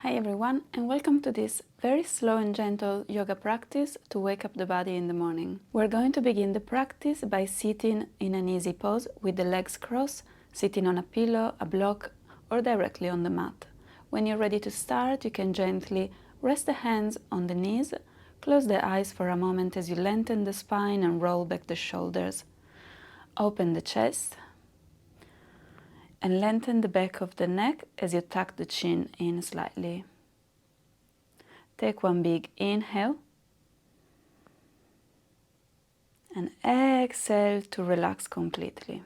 Hi everyone, and welcome to this very slow and gentle yoga practice to wake up the body in the morning. We're going to begin the practice by sitting in an easy pose with the legs crossed, sitting on a pillow, a block, or directly on the mat. When you're ready to start, you can gently rest the hands on the knees, close the eyes for a moment as you lengthen the spine and roll back the shoulders. Open the chest and lengthen the back of the neck as you tuck the chin in slightly. Take one big inhale and exhale to relax completely.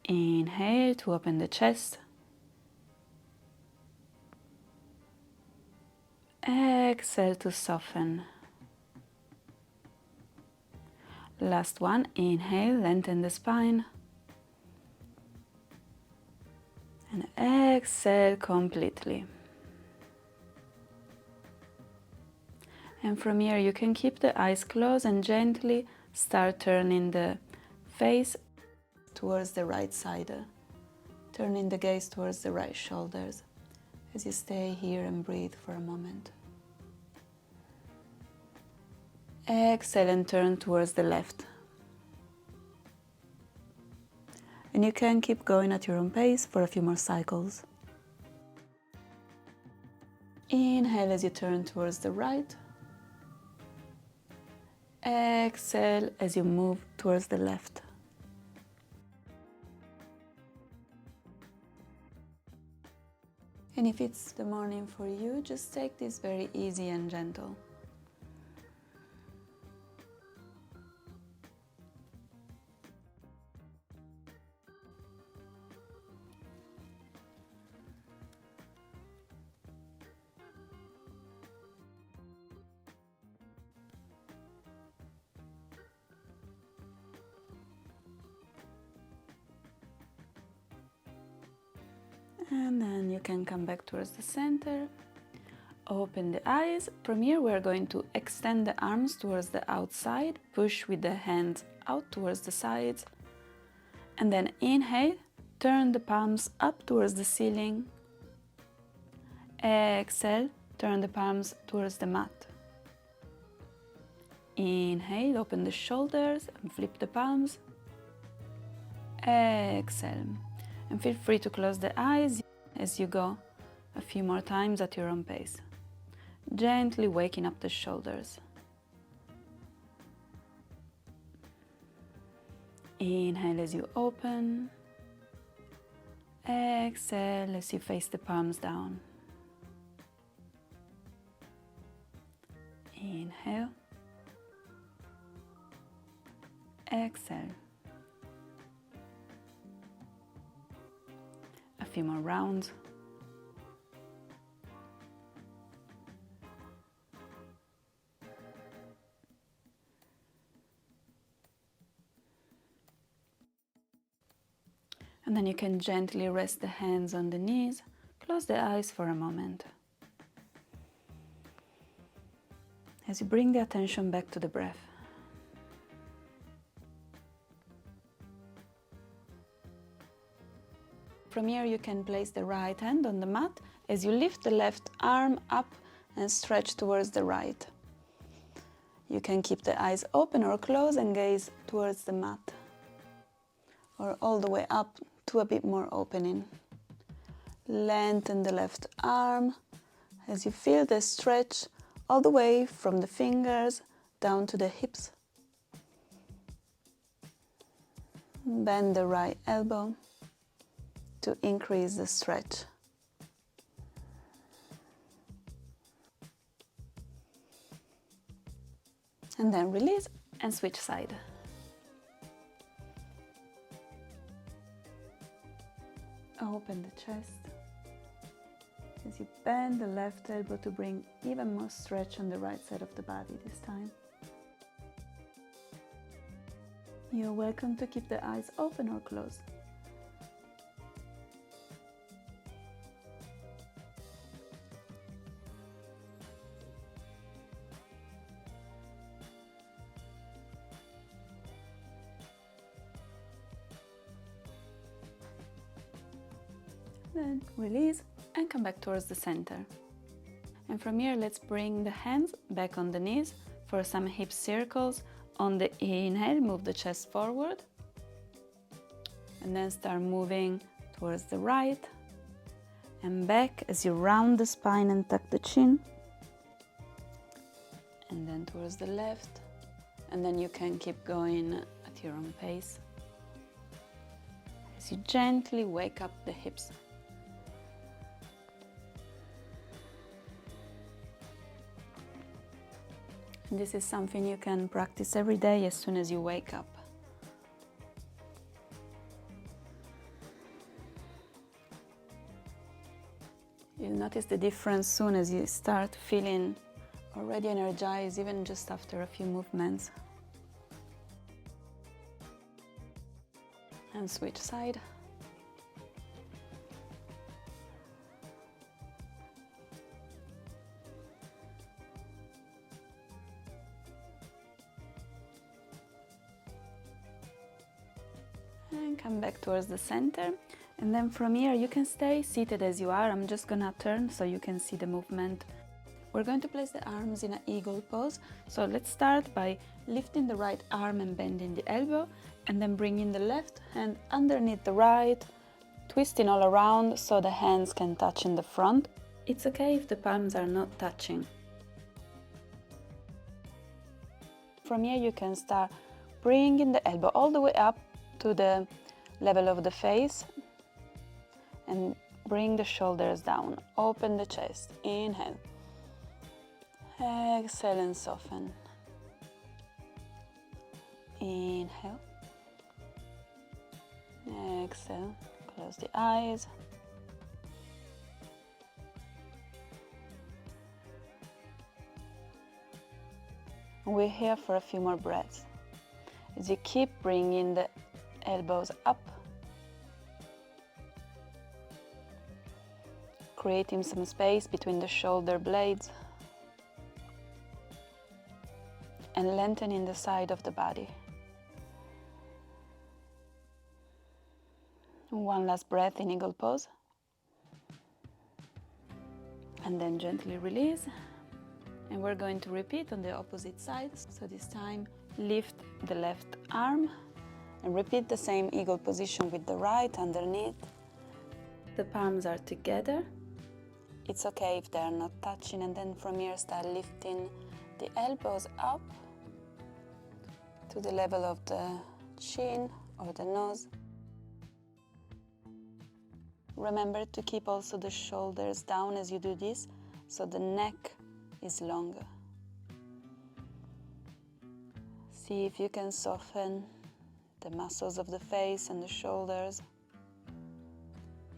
Inhale to open the chest. Exhale to soften. Last one, inhale, lengthen the spine. And exhale completely. And from here you can keep the eyes closed and gently start turning the face towards the right side. Turning the gaze towards the right shoulders as you stay here and breathe for a moment. Exhale and turn towards the left. And you can keep going at your own pace for a few more cycles. Inhale as you turn towards the right. Exhale as you move towards the left. And if it's the morning for you, just take this very easy and gentle. And then you can come back towards the center. Open the eyes. From here we're going to extend the arms towards the outside. Push with the hands out towards the sides. And then inhale. Turn the palms up towards the ceiling. Exhale. Turn the palms towards the mat. Inhale. Open the shoulders and flip the palms. Exhale. And feel free to close the eyes as you go a few more times at your own pace. Gently waking up the shoulders. Inhale as you open. Exhale as you face the palms down. Inhale. Exhale. A few more rounds. And then you can gently rest the hands on the knees, close the eyes for a moment. As you bring the attention back to the breath. From here you can place the right hand on the mat as you lift the left arm up and stretch towards the right. You can keep the eyes open or closed and gaze towards the mat, or all the way up to a bit more opening. Lengthen the left arm as you feel the stretch all the way from the fingers down to the hips. Bend the right elbow to increase the stretch. And then release and switch side. Open the chest as you bend the left elbow to bring even more stretch on the right side of the body this time. You're welcome to keep the eyes open or closed. Then release and come back towards the center. And from here, let's bring the hands back on the knees for some hip circles. On the inhale, move the chest forward. And then start moving towards the right and back as you round the spine and tuck the chin. And then towards the left. And then you can keep going at your own pace. As you gently wake up the hips. And this is something you can practice every day as soon as you wake up. You'll notice the difference soon as you start feeling already energized, even just after a few movements. And switch side. And come back towards the center. And then from here you can stay seated as you are. I'm just gonna turn so you can see the movement. We're going to place the arms in an eagle pose. So let's start by lifting the right arm and bending the elbow, and then bringing the left hand underneath the right, twisting all around so the hands can touch in the front. It's okay if the palms are not touching. From here you can start bringing the elbow all the way up to the level of the face and bring the shoulders down. Open the chest. Inhale. Exhale and soften. Inhale. Exhale. Close the eyes. We're here for a few more breaths. As you keep bringing the elbows up, creating some space between the shoulder blades, and lengthening the side of the body. One last breath in eagle pose. And then gently release. And we're going to repeat on the opposite side. So this time, lift the left arm and repeat the same eagle position with the right underneath. The palms are together. It's okay if they're not touching, and then from here start lifting the elbows up to the level of the chin or the nose. Remember to keep also the shoulders down as you do this, so the neck is longer. See if you can soften the muscles of the face and the shoulders.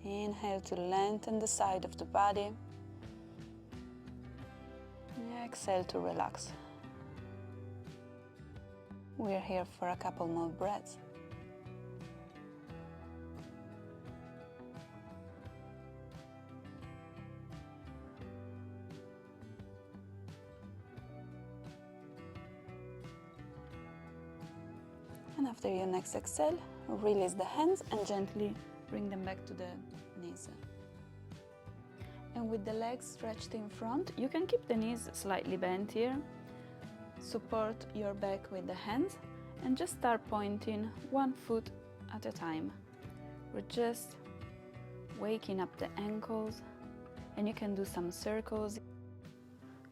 Inhale to lengthen the side of the body. Exhale to relax. We're here for a couple more breaths. And after your next exhale, release the hands and gently bring them back to the knees. And with the legs stretched in front, you can keep the knees slightly bent here. Support your back with the hands and just start pointing one foot at a time. We're just waking up the ankles, and you can do some circles.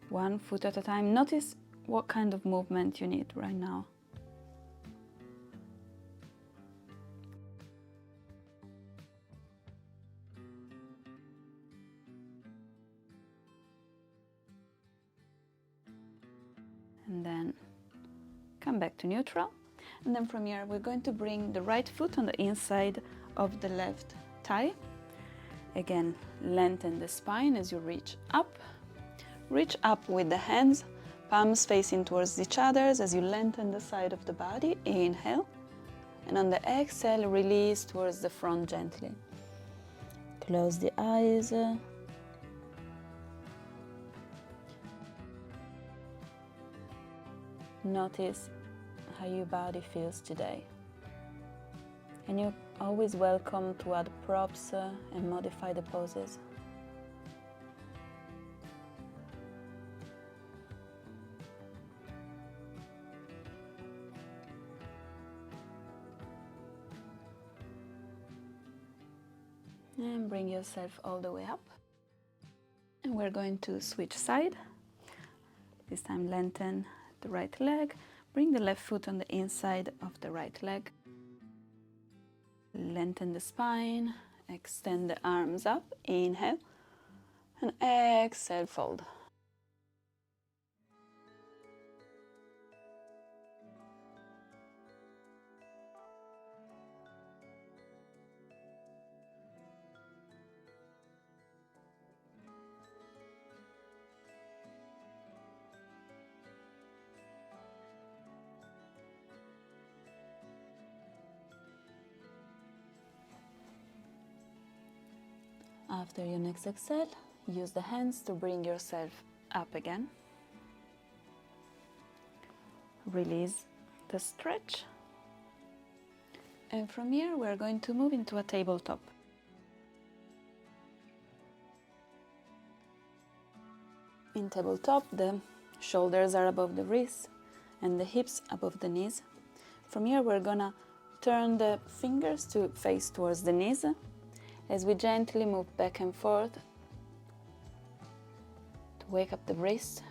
One foot at a time. Notice what kind of movement you need right now. And then come back to neutral. And then from here, we're going to bring the right foot on the inside of the left thigh. Again, lengthen the spine as you reach up. Reach up with the hands, palms facing towards each other as you lengthen the side of the body. Inhale. And on the exhale, release towards the front gently. Close the eyes. Notice how your body feels today. And you're always welcome to add props and modify the poses. And bring yourself all the way up. And we're going to switch side. This time lengthen the right leg. Bring the left foot on the inside of the right leg. Lengthen the spine. Extend the arms up. Inhale. And exhale, fold. After your next exhale, use the hands to bring yourself up again. Release the stretch. And from here, we're going to move into a tabletop. In tabletop, the shoulders are above the wrists and the hips above the knees. From here, we're gonna turn the fingers to face towards the knees as we gently move back and forth to wake up the wrist.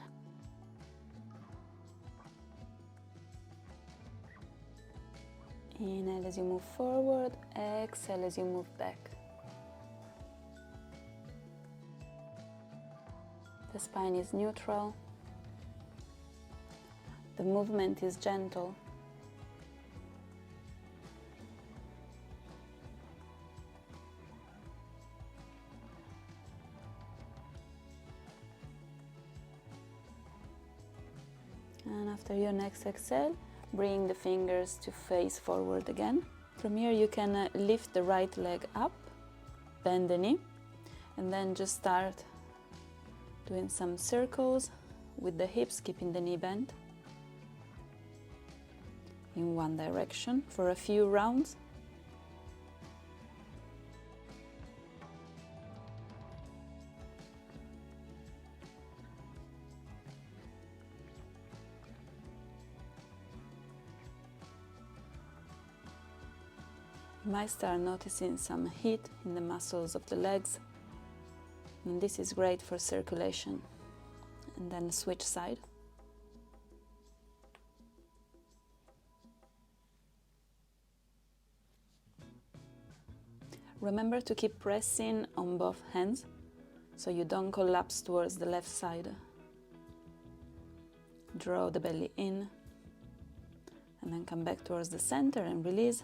Inhale as you move forward, exhale as you move back. The spine is neutral. The movement is gentle. And after your next exhale, bring the fingers to face forward again. From here you can lift the right leg up, bend the knee, and then just start doing some circles with the hips, keeping the knee bent in one direction for a few rounds. You might start noticing some heat in the muscles of the legs, and this is great for circulation. And then switch side. Remember to keep pressing on both hands so you don't collapse towards the left side. Draw the belly in and then come back towards the center and release.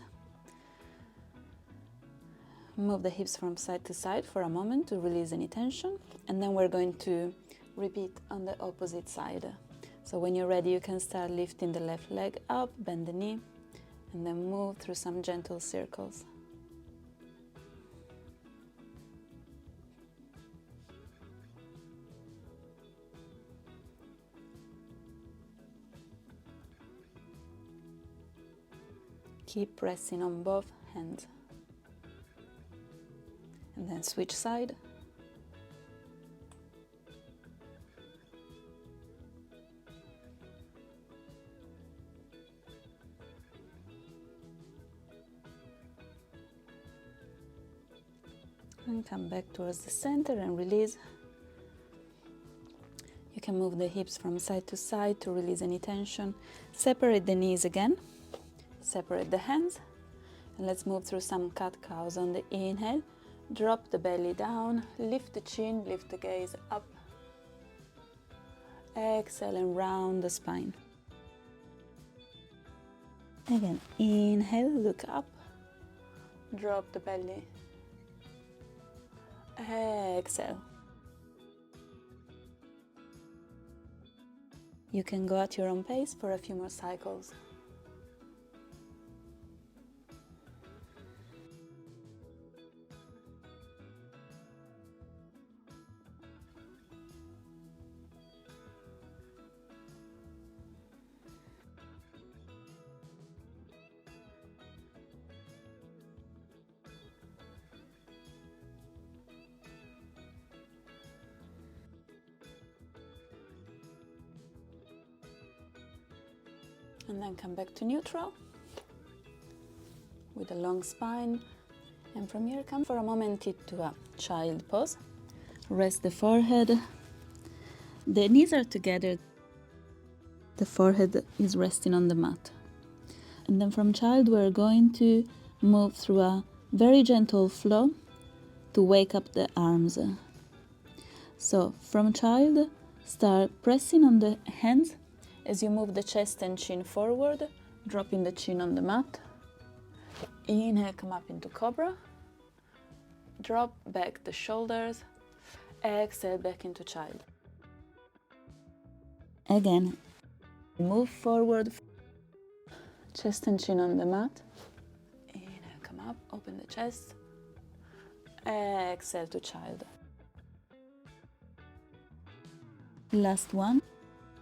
Move the hips from side to side for a moment to release any tension, and then we're going to repeat on the opposite side. So when you're ready, you can start lifting the left leg up, bend the knee, and then move through some gentle circles. Keep pressing on both hands. And then switch side. And come back towards the center and release. You can move the hips from side to side to release any tension. Separate the knees again. Separate the hands. And let's move through some cat-cows on the inhale. Drop the belly down, lift the chin, lift the gaze up. Exhale and round the spine. Again, inhale, look up. Drop the belly. Exhale. You can go at your own pace for a few more cycles. And then come back to neutral with a long spine. And from here, come for a moment into a child pose. Rest the forehead. The knees are together. The forehead is resting on the mat. And then from child, we're going to move through a very gentle flow to wake up the arms. So from child, start pressing on the hands as you move the chest and chin forward, dropping the chin on the mat. Inhale, come up into Cobra. Drop back the shoulders. Exhale, back into child. Again, move forward, chest and chin on the mat. Inhale, come up, open the chest. Exhale to child. Last one.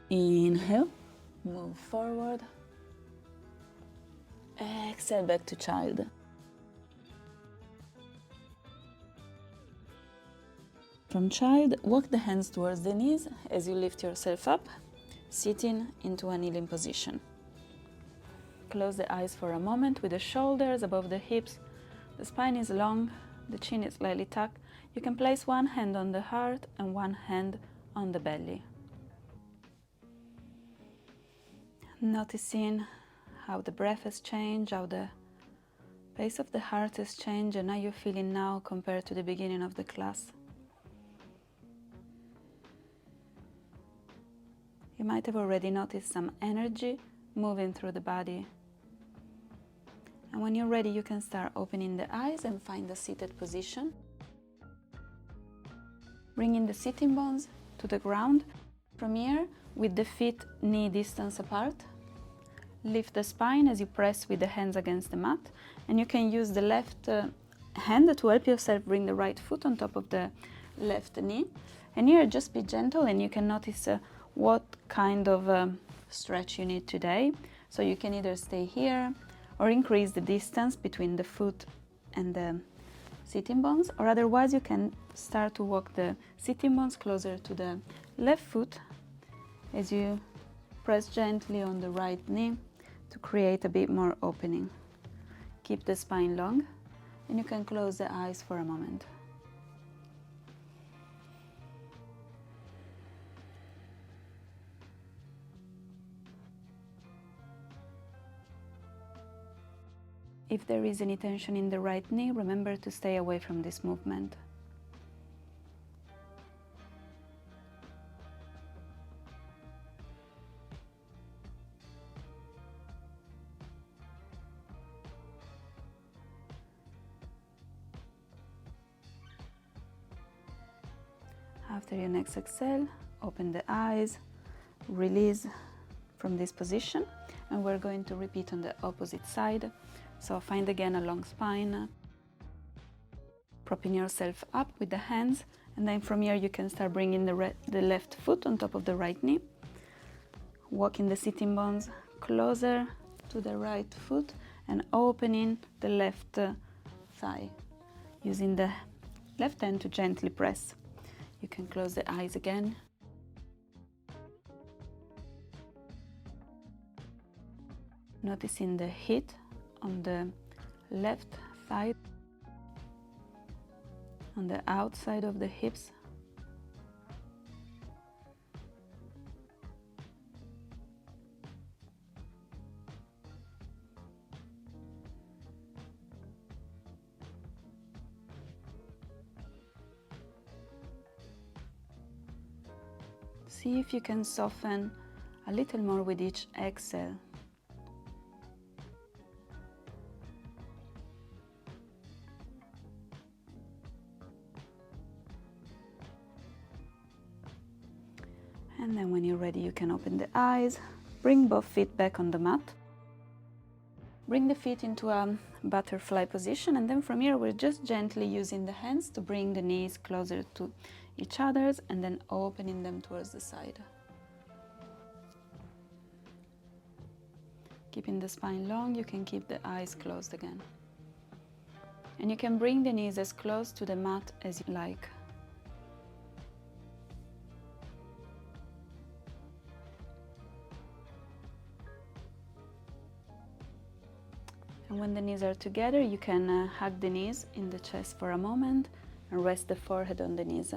Inhale, move forward. Exhale, back to child. From child, walk the hands towards the knees as you lift yourself up, sitting into a kneeling position. Close the eyes for a moment with the shoulders above the hips. The spine is long, the chin is slightly tucked. You can place one hand on the heart and one hand on the belly. Noticing how the breath has changed, how the pace of the heart has changed, and how you're feeling now compared to the beginning of the class. You might have already noticed some energy moving through the body. And when you're ready, you can start opening the eyes and find a seated position. Bringing the sitting bones to the ground. From here, with the feet knee distance apart, lift the spine as you press with the hands against the mat. And you can use the left hand to help yourself bring the right foot on top of the left knee. And here, just be gentle, and you can notice what kind of stretch you need today. So you can either stay here or increase the distance between the foot and the sitting bones, or otherwise you can start to walk the sitting bones closer to the left foot as you press gently on the right knee to create a bit more opening. Keep the spine long, and you can close the eyes for a moment. If there is any tension in the right knee, remember to stay away from this movement. After your next exhale, open the eyes, release from this position, and we're going to repeat on the opposite side. So find again a long spine, propping yourself up with the hands, and then from here you can start bringing the left foot on top of the right knee, walking the sitting bones closer to the right foot and opening the left thigh, using the left hand to gently press. You can close the eyes again. Noticing the heat on the left thigh, on the outside of the hips. See if you can soften a little more with each exhale. And then when you're ready, you can open the eyes, bring both feet back on the mat. Bring the feet into a butterfly position, and then from here we're just gently using the hands to bring the knees closer to each other's and then opening them towards the side. Keeping the spine long, you can keep the eyes closed again. And you can bring the knees as close to the mat as you like. And when the knees are together, you can hug the knees in the chest for a moment and rest the forehead on the knees.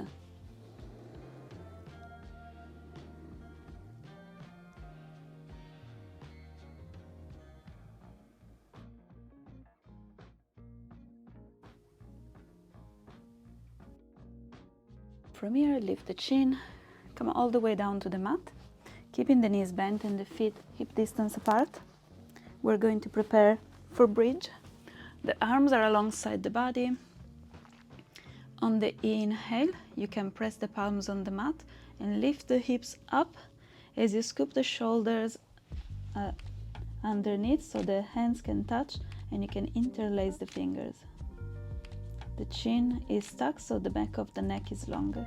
From here, lift the chin, come all the way down to the mat, keeping the knees bent and the feet hip distance apart. We're going to prepare for bridge. The arms are alongside the body. On the inhale, you can press the palms on the mat and lift the hips up as you scoop the shoulders underneath so the hands can touch and you can interlace the fingers. The chin is stuck so the back of the neck is longer.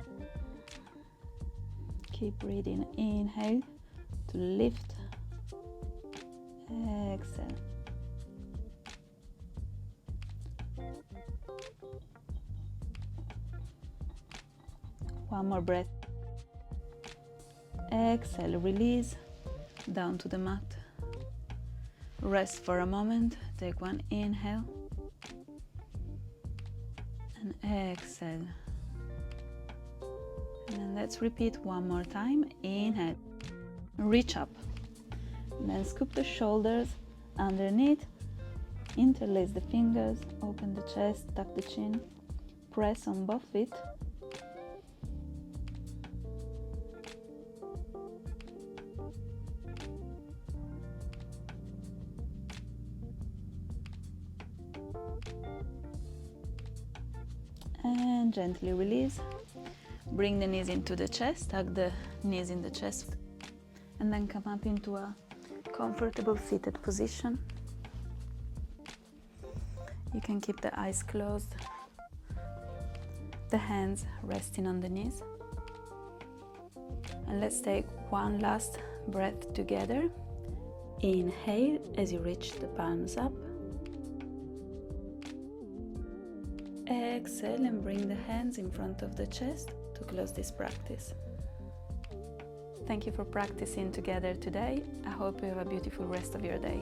Keep breathing. Inhale to lift. Exhale. One more breath. Exhale, release down to the mat. Rest for a moment. Take one inhale and exhale. And then let's repeat one more time. Inhale, reach up, and then scoop the shoulders underneath, interlace the fingers, open the chest, tuck the chin, press on both feet. And gently release. Bring the knees into the chest, tuck the knees in the chest, and then come up into a comfortable seated position. You can keep the eyes closed, the hands resting on the knees. And let's take one last breath together. Inhale as you reach the palms up. Exhale and bring the hands in front of the chest to close this practice. Thank you for practicing together today. I hope you have a beautiful rest of your day.